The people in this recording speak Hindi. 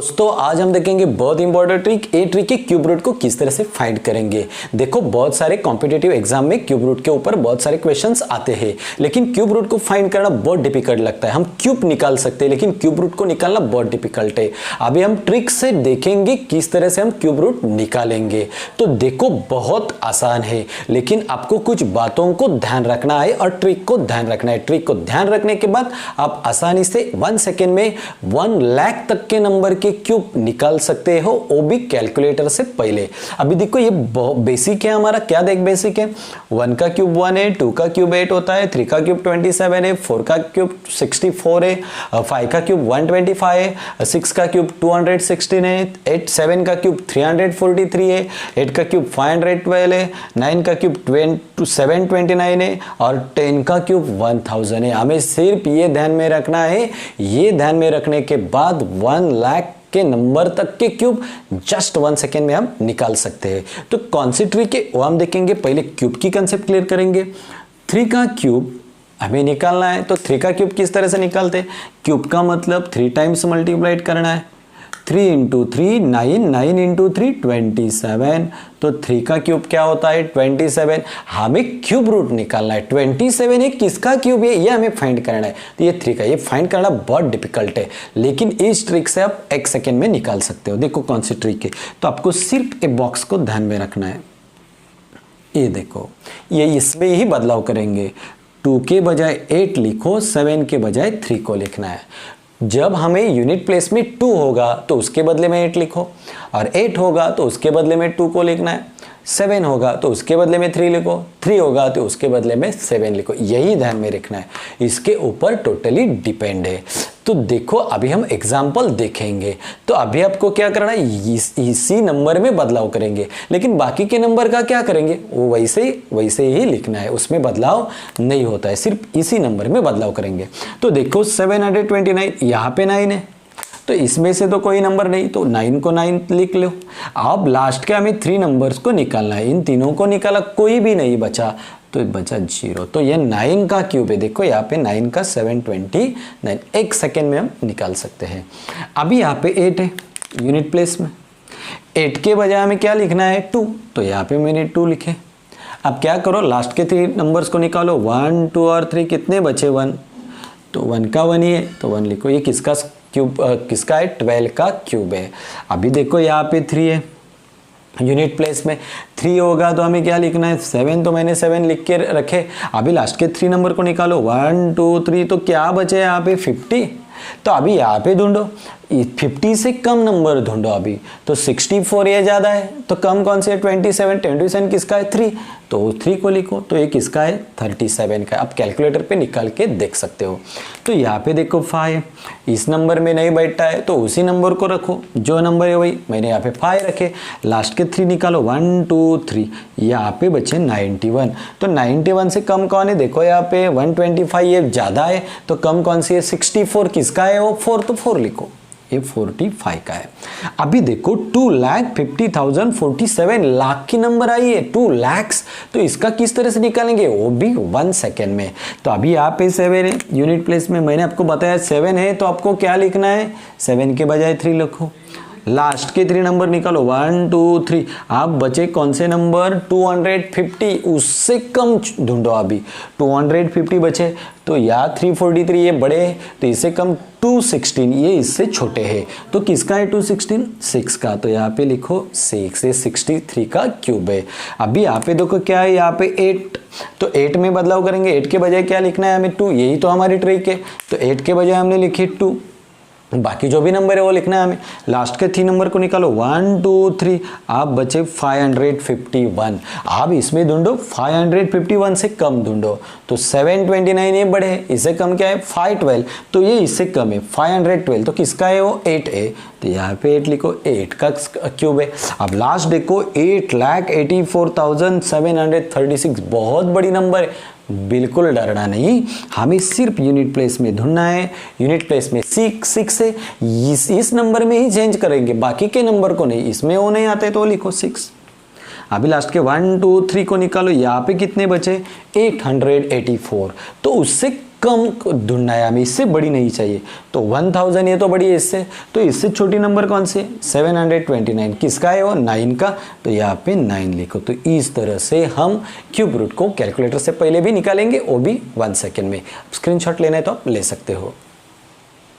दोस्तों आज हम देखेंगे बहुत इंपॉर्टेंट ट्रिक, ए ट्रिक के क्यूब रूट को किस तरह से फाइंड करेंगे। देखो बहुत सारे कॉम्पिटिटिव एग्जाम में क्यूब रूट के ऊपर बहुत सारे क्वेश्चंस आते हैं, लेकिन क्यूब रूट को फाइंड करना बहुत डिफिकल्ट लगता है। हम क्यूब निकाल सकते हैं लेकिन क्यूब रूट को निकालना बहुत डिफिकल्ट है। अभी हम ट्रिक से देखेंगे किस तरह से हम क्यूब रूट निकालेंगे। तो देखो बहुत आसान है, लेकिन आपको कुछ बातों को ध्यान रखना है और ट्रिक को ध्यान रखना है। ट्रिक को ध्यान रखने के बाद आप आसानी से 1 सेकेंड में 1 लाख तक के नंबर के क्यूब निकाल सकते हो, वो भी कैलकुलेटर से पहले। अभी देखो ये बेसिक है हमारा, क्या देख बेसिक है। 1 का क्यूब 1 है, 2 का क्यूब 8 होता है, 3 का क्यूब 27 है, 4 का क्यूब 64 है, 5 का क्यूब 125 है, 6 का क्यूब 216 है, 7 का क्यूब 343 है, 8 का क्यूब 512 है, 9 का क्यूब 729 है और 10 का क्यूब 1000 है। हमें सिर्फ ये ध्यान में रखना है। ये ध्यान में रखने के बाद 1 लाख के नंबर तक के क्यूब जस्ट 1 सेकेंड में हम निकाल सकते हैं। तो कौन सी ट्रिक है वो हम देखेंगे। पहले क्यूब की कंसेप्ट क्लियर करेंगे। 3 का क्यूब हमें निकालना है, तो 3 का क्यूब किस तरह से निकालते हैं। क्यूब का मतलब 3 टाइम्स मल्टीप्लाइड करना है। 3 इंटू 3 9, 9 इंटू 3 27। तो 3 का क्यूब क्या होता है 27। हमें क्यूब रूट निकालना है। 27 है किसका क्यूब है ये हमें फाइंड करना है। तो ये 3 का, ये फाइंड करना बहुत डिफिकल्ट है, लेकिन इस ट्रिक से आप 1 सेकेंड में निकाल सकते हो। देखो कौन सी ट्रिक है। तो आपको सिर्फ एक बॉक्स को ध्यान में रखना है। ये देखो, ये इसमें ही बदलाव करेंगे। 2 के बजाय 8 लिखो, 7 के बजाय 3 को लिखना है। जब हमें यूनिट प्लेस में 2 होगा तो उसके बदले में 8 लिखो, और 8 होगा तो उसके बदले में 2 को लिखना है। 7 होगा तो उसके बदले में 3 लिखो, 3 होगा तो उसके बदले में 7 लिखो। यही ध्यान में रखना है, इसके ऊपर टोटली डिपेंड है। तो देखो अभी हम एग्जाम्पल देखेंगे। तो अभी आपको क्या करना है, इसी नंबर में बदलाव करेंगे, लेकिन बाकी के नंबर का क्या करेंगे वो वैसे ही लिखना है, उसमें बदलाव नहीं होता है, सिर्फ इसी नंबर में बदलाव करेंगे। तो देखो 729 यहाँ पे 9 है, तो इसमें से तो कोई नंबर नहीं, तो 9 को 9 लिख लो। अब लास्ट के हमें 3 नंबर्स को निकालना है। इन तीनों को निकाला, कोई भी नहीं बचा, तो बचा 0। तो ये 9 का क्यूब है। देखो यहाँ पे 9 का 729 1 सेकेंड में हम निकाल सकते हैं। अभी यहाँ पे 8 है यूनिट प्लेस में। 8 के बजाय हमें क्या लिखना है 2, तो यहाँ पे मैंने 2 लिखे। अब क्या करो, लास्ट के 3 नंबर्स को निकालो। 1 2 और 3 कितने बचे 1, तो 1 का 1 ही है, तो 1 लिखो। ये किसका क्यूब किसका है 12 का क्यूब है। अभी देखो यहाँ पे 3 है यूनिट प्लेस में। 3 होगा तो हमें क्या लिखना है 7, तो मैंने 7 लिख के रखे। अभी लास्ट के 3 नंबर को निकालो। 1 2 3, तो क्या बचे यहाँ पे 50। तो अभी यहाँ पे ढूंढो, 50 से कम नंबर ढूंढो। अभी तो 64 ये ज्यादा है, तो कम कौन से है 27 किसका है 3, तो 3 को लिखो। तो ये किसका है 37 का। आप कैलकुलेटर पे निकाल के देख सकते हो। तो यहाँ पे देखो 5, इस नंबर में नहीं बैठता है तो उसी नंबर को रखो, जो नंबर है वही। मैंने यहाँ पे 5 रखे। लास्ट के 3 निकालो, 1 2 3, यहाँ पे बचे 91। तो 91 से कम कौन है, देखो यहाँ पे 125 ये ज्यादा है, तो कम कौन सी है 64 किसका है वो 4, तो 4 लिखो। ये 45 का है। अभी देखो 2,50,047 लाख की नंबर आई है, 2 लाख। तो इसका किस तरह से निकालेंगे, वो भी 1 सेकेंड में। तो अभी यहाँ पे 7 है यूनिट प्लेस में। मैंने आपको बताया 7 है, तो आपको क्या लिखना है 7 के बजाय 3 लिखो। लास्ट के 3 नंबर निकालो, 1 2 3। आप बचे कौन से नंबर 250, उससे कम ढूंढो। अभी 250 बचे, तो या 343 ये बड़े है, तो इससे कम 216 ये इससे छोटे हैं। तो किसका है 216 6 का, तो यहाँ पे लिखो 6, ये 63 का क्यूब है। अभी यहाँ पे देखो क्या है, यहाँ पे 8, तो 8 में बदलाव करेंगे। 8 के बजाय क्या लिखना है हमें 2, यही तो हमारी ट्रिक है। तो 8 के बजाय हमने लिखी 2, बाकी जो भी नंबर है वो लिखना है हमें। लास्ट के 3 नंबर को निकालो, 1 2 3, आप बचे 551। आप इसमें ढूंढो 551 से कम ढूंढो। तो 729 ये बड़े है, इससे कम क्या है 512, तो ये इससे कम है 512, तो किसका है वो 8 है। तो यहाँ पे 8 लिखो, 8 का क्यूब है। अब लास्ट देखो 8,84,736, बहुत बड़ी नंबर है। बिल्कुल डरना नहीं, हमें सिर्फ यूनिट प्लेस में ढूंढना है। यूनिट प्लेस में 6 है, इस नंबर में ही चेंज करेंगे, बाकी के नंबर को नहीं। इसमें वो नहीं आते तो लिखो 6। अभी लास्ट के 1 2 3 को निकालो। यहाँ पे कितने बचे 884, तो उससे कम ढूंढना है हमें, इससे बड़ी नहीं चाहिए। तो 1000 ये तो बड़ी है इससे, तो इससे छोटी नंबर कौन सी? 729 किसका है वो? 9 का। तो यहाँ पे 9 लिखो। तो इस तरह से हम क्यूब रूट को कैलकुलेटर से पहले भी निकालेंगे, वो भी 1 सेकेंड में। स्क्रीनशॉट लेना है तो आप ले सकते हो।